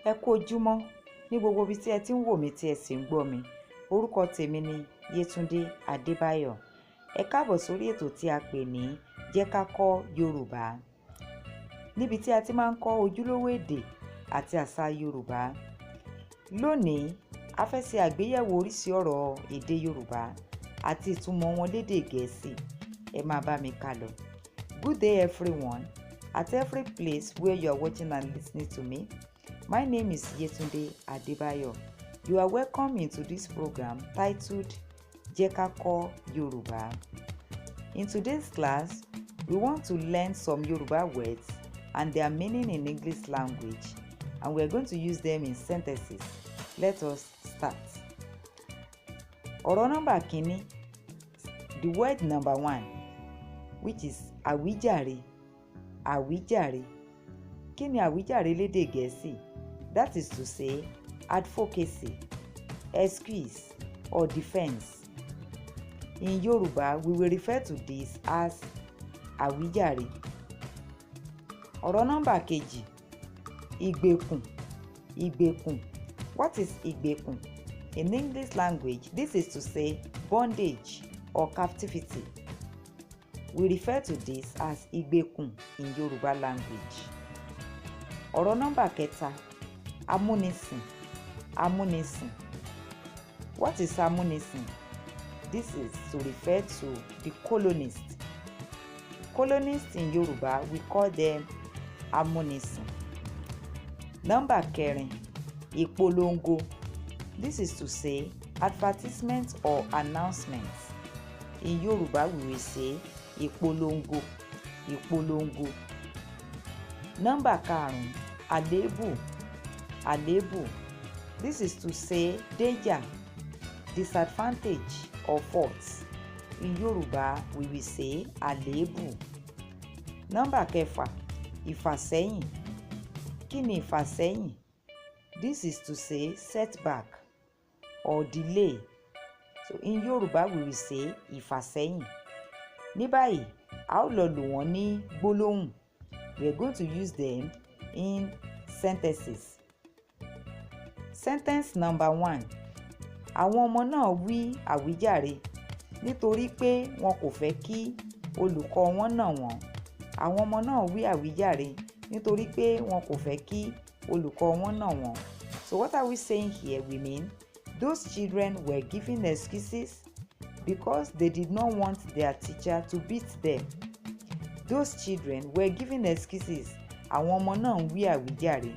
Ẹ kú ojúmọ́ ní gbogbo ibi tí ẹ ti ń wò mí tí ẹ sì ń gbọ́ mi. Orúkọ tèmi ni Yétúndé Adébáyọ̀. Ẹ káàbọ̀ sórí ètò tí a pè ní Jẹ Ká Kọ Yorùbá, níbi tí a ti máa ń kọ́ ojúlówó èdè àti àṣà Yorùbá. Lónìí, a fẹ́ ṣe àgbéyẹ̀wò oríṣi ọ̀rọ̀ èdè Yorùbá àti ìtumọ̀ wọn lédè Gẹ̀ẹ́sì. Ẹ máa bá mi ká lọ. Good day everyone, at every place where you are watching and listening to me. My name is Yetunde Adebayo. You are welcome into this program titled Jẹ Ká Kọ Yorùbá. In today's class, we want to learn some Yoruba words and their meaning in English language, and we are going to use them in sentences. Let us start. Ọ̀rọ̀ nọ́mbà kìíní, the word number 1, which is àwíjàre. Àwíjàre. Kí ni àwíjàre lédè Gẹ̀ẹ́sì? That is to say, advocacy, excuse, or defense. In Yoruba, we will refer to this as àwíjàre. Ọ̀rọ̀ nọ́mbà kejì, ìgbèkùn. Ìgbèkùn. What is ìgbèkùn? In English language, this is to say bondage or captivity. We refer to this as ìgbèkùn in Yoruba language. Ọ̀rọ̀ nọ́mbà kẹta, amúnisìn. Amúnisìn. What is amúnisìn? This is to refer to the colonists. Colonists in Yoruba, we call them amúnisìn. Nọ́mbà kẹrin, ìpolongo. This is to say advertisement or announcement. In Yoruba, we will say ìpolongo. Ìpolongo. Nọ́mbà karùn-ún, àléébù. Àléébù. This is to say danger, disadvantage, or fault. In Yoruba, we will say àléébù. Nọ́mbà kẹfà, ìfàsẹ́yìn. Kí ni ìfàsẹ́yìn? This is to say setback or delay. So in Yoruba, we will say ìfàsẹ́yìn. Ní báyìí, a ó lọ lò wọ́n ní gbólóhùn. We are going to use them in sentences. Sentence number 1. Àwọn ọmọ náà wí àwíjàre nítorí pé wọn kò fẹ́ kí olùkọ́ wọn nà wọ́n. Àwọn ọmọ náà wí àwíjàre nítorí pé wọn kò fẹ́ kí olùkọ́ wọn nà wọ́n. So what are we saying here? We mean those children were giving excuses because they did not want their teacher to beat them. Those children were giving excuses. Àwọn ọmọ náà ń wí àwíjàre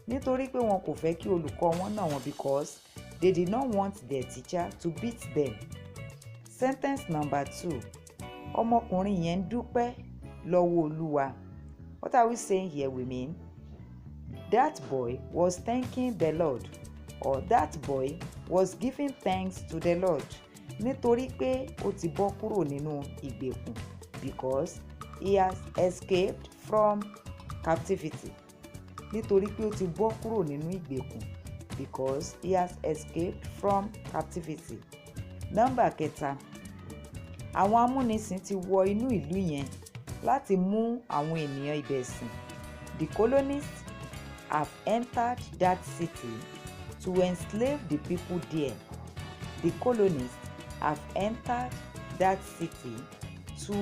nítorí pé wọn kò fẹ́ kí olùkọ́ wọn nà wọ́n because they did not want their teacher to beat them. Sentence number 2. Ọmọkùnrin yẹn ń dúpẹ́ lọ́wọ́ Olúwa. What are we saying here? We mean that boy was thanking the Lord, or that boy was giving thanks to the Lord nítorí pé ó ti bọ́ kúrò nínú ìgbèkùn because he has escaped from captivity. Nítorí pé ó ti bọ́ kúrò nínú ìgbèkùn because he has escaped from captivity. Nọ́mbà kẹta, àwọn amúnisìn ti wọ inú ìlú yẹn láti mú àwọn ènìyàn ibẹ̀ sìn. The colonists have entered that city to enslave the people there. The colonists have entered that city to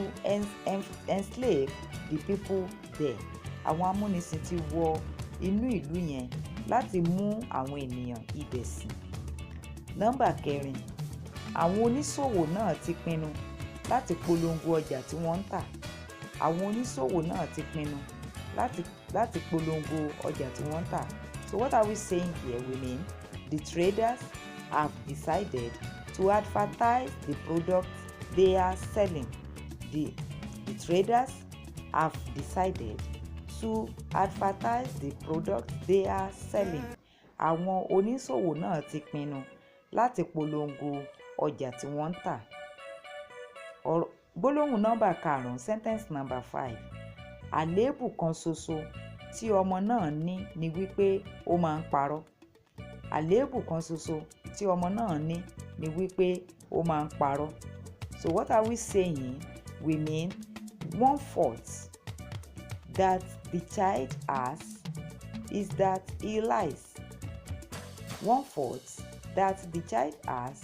enslave the people there. Àwọn amúnisìn ti wọ inú ìlú yẹn láti mú àwọn ènìyàn ibẹ̀ sìn. Nọ́mbà kẹrin, àwọn oníṣòwò náà ti pinnu láti polongo ọjà tí wọ́n ń tà. Àwọn oníṣòwò náà ti pinnu láti polongo ọjà tí wọ́n ń tà. So what are we saying here? We mean the traders have decided to advertise the products they are selling. The traders have decided to advertise the products they are selling. Àwọn oníṣòwò náà ti pinnu láti polongo ọjà tí wọ́n ń tà. Gbólóhùn nọ́mbà karùn-ún, sentence number 5. Àléébù kan ṣoṣo tí ọmọ náà ní ni wípé ó máa ń parọ́. Àléébù kan ṣoṣo tí ọmọ náà ní ni wípé ó máa ń parọ́. So what are we saying? We mean one fault that the child has is that he lies. 1 fault that the child has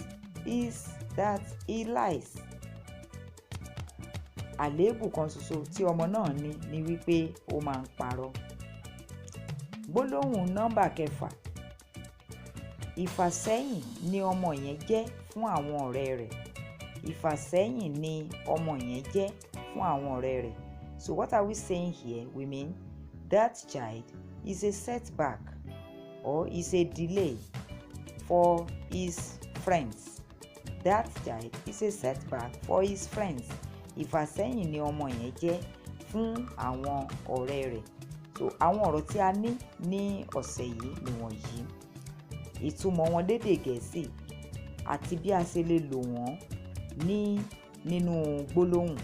is that he lies. Àléébù kan ṣoṣo tí ọmọ náà ní ni wípé ó máa ń parọ́. Gbólóhùn nọ́mbà kẹfà. Ìfàsẹ́yìn ni ọmọ yẹn jẹ́ fún àwọn ọ̀rẹ́ rẹ̀. Ìfàsẹ́yìn ni ọmọ yẹn jẹ́ fún àwọn ọ̀rẹ́ rẹ̀. So what are we saying here? We mean that child is a setback or is a delay for his friends. That child is a setback for his friends. Ìfàsẹ́yìn ni ọmọ yẹn jẹ́ fún àwọn ọ̀rẹ́ rẹ̀. So àwọn ọ̀rọ̀ tí a ní ọ̀sẹ̀ yìí nìwọ̀nyí. Ìtumọ̀ wọn lédè Gẹ̀ẹ́sì àti bí a ṣe lè lò wọ́n nínú gbólóhùn.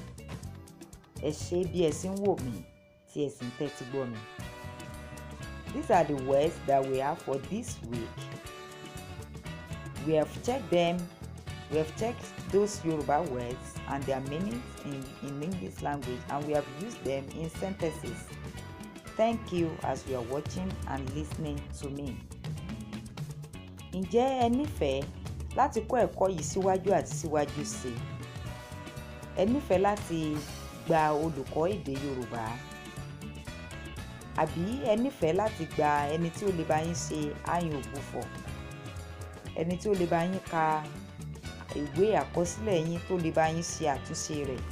Ẹ ṣé bí ẹ sì ń wò mí tí ẹ sì ń tẹ́tí gbọ́ mi. These are the words that we have for this week. We have checked them. We have checked those Yoruba words and their meanings in English language, and we have used them in sentences. Thank you as you are watching and listening to me. Ǹjẹ́ ẹ nífẹ̀ẹ́ láti kọ́ ẹ̀kọ́ yìí síwájú àti síwájú sí i? Ẹ nífẹ̀ẹ́ láti gba olùkọ́ èdè Yorùbá? Àbí ẹ nífẹ̀ẹ́ láti gba ẹni tí ó lè bá yín ṣe àyàn ògbufọ̀? Ẹni tí ó lè bá yín ka ìwé àkọsílẹ̀ yín tó lè bá yín ṣe àtúnṣe rẹ̀?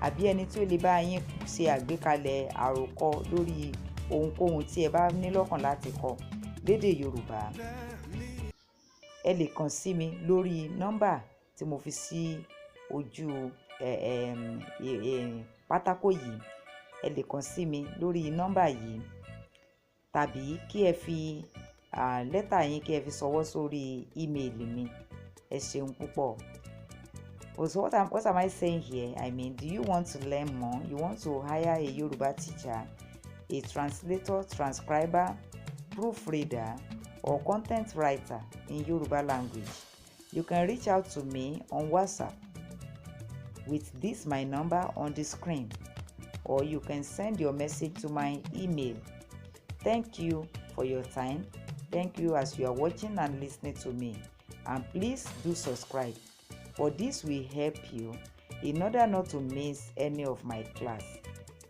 Àbí ẹni tí ó lè bá yín ṣe àgbékalẹ̀ àròkọ lórí ohunkóhun tí ẹ bá ní lọ́kàn láti kọ lédè Yorùbá? Ẹ lè kàn sí mi lórí nọ́mbà tí mo fi sí ojú pátákó yìí. Ẹ lè kàn sí mi lórí nọ́mbà yìí, tàbí kí ẹ fi lẹ́tà yín kí ẹ fi ṣọwọ́ sórí ímeèlì mi. Ẹ ṣeun púpọ̀. So what am I saying here? I mean, do you want to learn more? You want to hire a Yoruba teacher, a translator, transcriber, proofreader, or content writer in Yoruba language? You can reach out to me on WhatsApp with this my number on the screen, or you can send your message to my email. Thank you for your time. Thank you as you are watching and listening to me. And please do subscribe, for this will help you in order not to miss any of my class.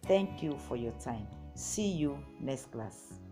Thank you for your time. See you next class.